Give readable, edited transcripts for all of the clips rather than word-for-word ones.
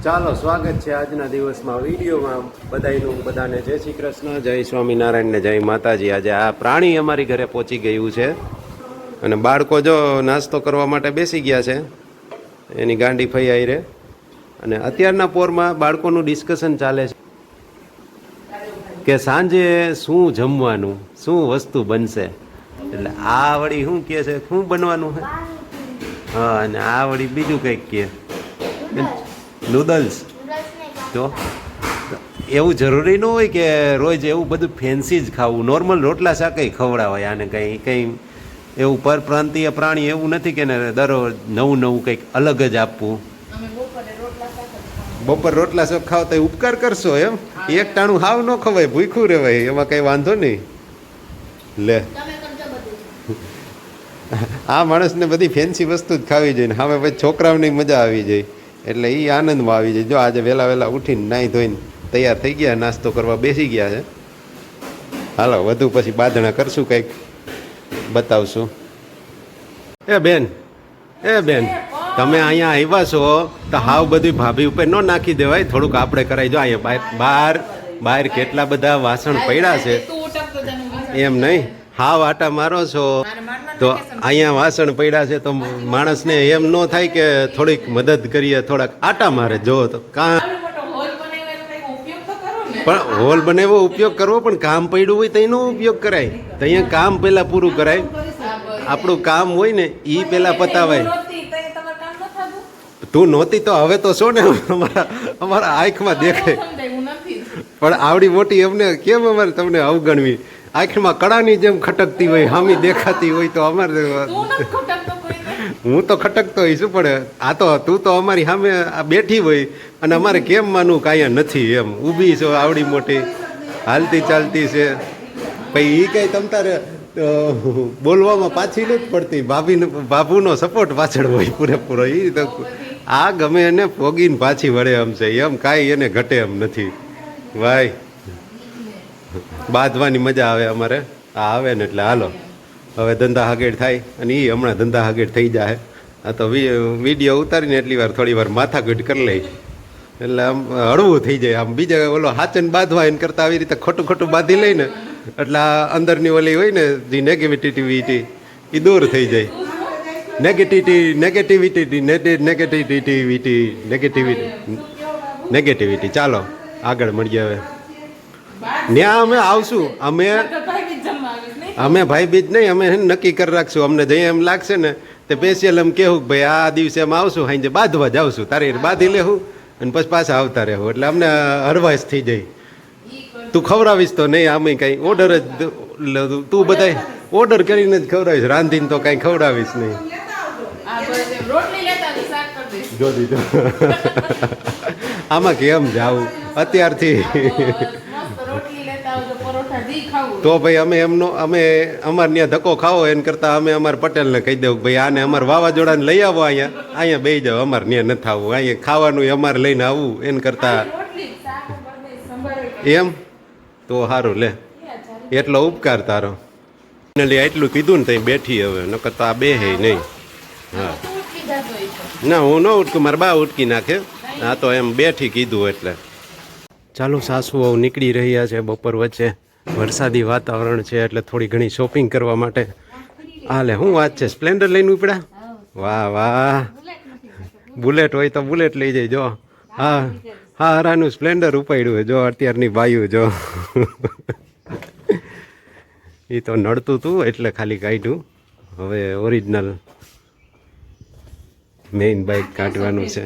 ચાલો સ્વાગત છે આજના દિવસમાં વિડીયોમાં બધાને જય શ્રી કૃષ્ણ, જય સ્વામિનારાયણ ને જય માતાજી। આજે આ પ્રાણી અમારી ઘરે પહોંચી ગયું છે અને બાળકો જો નાસ્તો કરવા માટે બેસી ગયા છે એની ગાંડી ફઈ આવી રે। અને અત્યારના પોરમાં બાળકોનું ડિસ્કશન ચાલે છે કે સાંજે શું જમવાનું, શું વસ્તુ બનશે। એટલે આ વળી શું કહે છે, શું બનવાનું છે? હા, અને આ વળી બીજું કંઈક કહે નૂડલ્સ। તો એવું જરૂરી ન હોય કે રોજ એવું બધું ફેન્સી જ ખાવું, નોર્મલ રોટલા શાકઈ ખવડાવાય આને। કંઈ એવું પરપ્રાંતીય પ્રાણી એવું નથી કે ને દરરોજ નવું નવું કંઈક અલગ જ આપવું। બપોર રોટલા શાક ખાવ તો ઉપકાર કરશો એમ? એક ટાણું હાવ ન ખવાય, ભૂખ્યું રહેવાય, એમાં કંઈ વાંધો નહીં। લે આ માણસને બધી ફેન્સી વસ્તુ જ ખાવી જોઈએ, હવે પછી છોકરાઓની મજા આવી જાય, એટલે એ આનંદમાં આવી જાય। જો આજે વહેલા ઉઠીને નાહી ધોઈને તૈયાર થઈ ગયા, નાસ્તો કરવા બેસી ગયા છે। હાલો વધુ પછી બાંધણા કરશું, કંઈક બતાવશું। એ બેન તમે અહીંયા આવ્યા છો તો હાવ બધું ભાભી ઉપર ન નાખી દેવાય, થોડુંક આપણે કરાય। જો અહીંયા બહાર કેટલા બધા વાસણ પડ્યા છે, એમ નહીં હાવ આટા મારો છો તો અહીંયા વાસણ પડ્યા છે તો માણસને એમ ન થાય કે થોડીક મદદ કરીએ, થોડાક આટા મારે। જો તો કામ પણ હોલ બનાવ્યો ઉપયોગ કરવો, પણ કામ પડ્યું હોય તો એનો ઉપયોગ કરાય, તો અહીંયા કામ પહેલાં પૂરું કરાય। આપણું કામ હોય ને એ પહેલાં પતાવાય। તું નહોતી તો હવે તો શું ને અમારા આંખમાં દેખાય, પણ આવડી મોટી અમને કેમ અમારે તમને અવગણવી? આંખમાં કડાની જેમ ખટકતી હોય, હામી દેખાતી હોય તો અમારે હું તો ખટકતો હોઈશું, પણ આ તો તું તો અમારી સામે બેઠી હોય અને અમારે કેમ માનવું કે અહીંયા નથી એમ? ઊભી છો આવડી મોટી, હાલતી ચાલતી છે, પછી એ કંઈ તમ તારે બોલવામાં પાછી નથી પડતી, બાબુનો સપોર્ટ પાછળ હોય પૂરેપૂરો। એ તો આ ગમે એને પોગીને પાછી વળે એમ છે, એમ કાંઈ એને ઘટે એમ નથી ભાઈ। બાંધવાની મજા આવે અમારે, આ આવે ને એટલે હાલો હવે ધંધા હાગેડ થાય, અને એ હમણાં ધંધા હાગેડ થઈ જાય। આ તો વિડીયો ઉતારીને એટલી વાર થોડી વાર માથાકૂટ કરી લઈ એટલે આમ હળવું થઈ જાય। આમ બીજા ઓલો હાચન બાંધવા એને કરતાં આવી રીતે ખોટું બાંધી લઈને એટલે આ અંદરની ઓલી હોય ને જે નેગેટિવિટી એ દૂર થઈ જાય। નેગેટિવિટી ચાલો આગળ મળીએ હવે। ત્યાં અમે આવશું, અમે ભાઈ બીજ નહીં, અમે નક્કી કરી રાખશું, અમને જઈએ એમ લાગશે ને તે સ્પેશિયલ એમ કહેવું કે ભાઈ આ દિવસે અમે આવશું, હાઈ બાંધવા જ આવશું, તારી બાંધી લેવું અને પછી પાછા આવતા રહેવું, એટલે અમને હરવાશ થઈ જાય। તું ખવડાવીશ તો નહીં, આમે કાંઈ ઓર્ડર જ તું બધાય ઓર્ડર કરીને જ ખવડાવીશ, રાંધીને તો કાંઈ ખવડાવીશ નહીં। જો દીધો આમાં કેમ જાવું અત્યારથી? તો ભાઈ અમે અમારે ત્યાં ધક્કો ખાવો એને કરતાં અમે અમારા પટેલને કહી દઉં ભાઈ આને અમારે વાવાઝોડાને લઈ આવો, અહીંયા બેસી જાઓ, અમારે ત્યાં નથી આવવું, અહીંયા ખાવાનું અમારે લઈને આવવું એને કરતાં એમ તો સારું લે, એટલો ઉપકાર તારો। એટલું કીધું ને ત્યાં બેઠી, હવે નકર તો આ બેહે નહીં। હા ના હું ન ઉઠકું, મારા બા ઉઠકી નાખે, આ તો એમ બેઠી કીધું એટલે। ચાલો સાસુઓ નીકળી રહ્યા છે, બપોર વચ્ચે વરસાદી વાતાવરણ છે એટલે થોડી ઘણી શોપિંગ કરવા માટે। હાલે શું વાત છે, સ્પ્લેન્ડર લઈને ઉપડ્યા? વાહ બુલેટ હોય તો બુલેટ લઈ જાય। જો હા હરાનું સ્પ્લેન્ડર ઉપાડ્યું હોય, જો અત્યારની બાયું જો એ તો નડતું હતું એટલે ખાલી કાઢ્યું, હવે ઓરિજિનલ મેઇન બાઇક કાઢવાનું છે।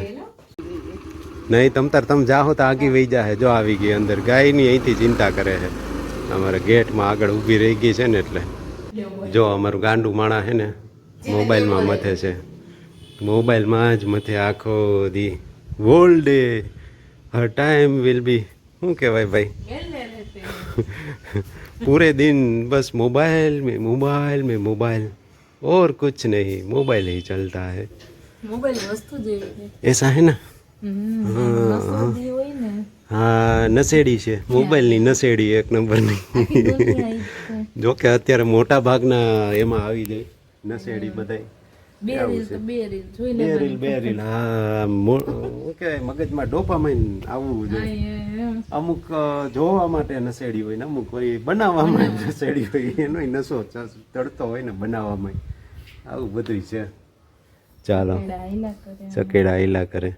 નહીં તમે જાઓ તો આગી વહી જાય, જો આવી ગઈ અંદર, ગાયની અહીંથી ચિંતા કરે છે, અમારે ગેટમાં આગળ ઊભી રહી ગઈ છે ને એટલે। જો અમારું ગાંડું માણા છે ને મોબાઈલમાં મથે છે, મોબાઈલમાં જ મથે આખો દી, hall day Har time will be શું કહેવાય ભાઈ पूरे दिन बस मोबाइल में मोबाइल और कुछ नहीं, मोबाइल ही चलता है। मोबाइल वस्तु ऐसा है ना? હા નશેડી છે, મોબાઈલની નશેડી એક નંબરની। જો કે અત્યારે મોટા ભાગના એમાં આવી જાય નશેડી બધાય, બે આવું રીલ છે. તો બે રીલ જોઈને બે રીલ હા શું કહેવાય મગજમાં ડોપામાઇન આવવું જોઈએ અમુક જોવા માટે નસેડી હોય ને અમુક હોય બનાવવામાં નસેડી હોય એનો નશો ચડતો હોય ને બનાવવામાં આવું બધું છે ચાલો હાઈલા કરે ચકેડા હિલા કરે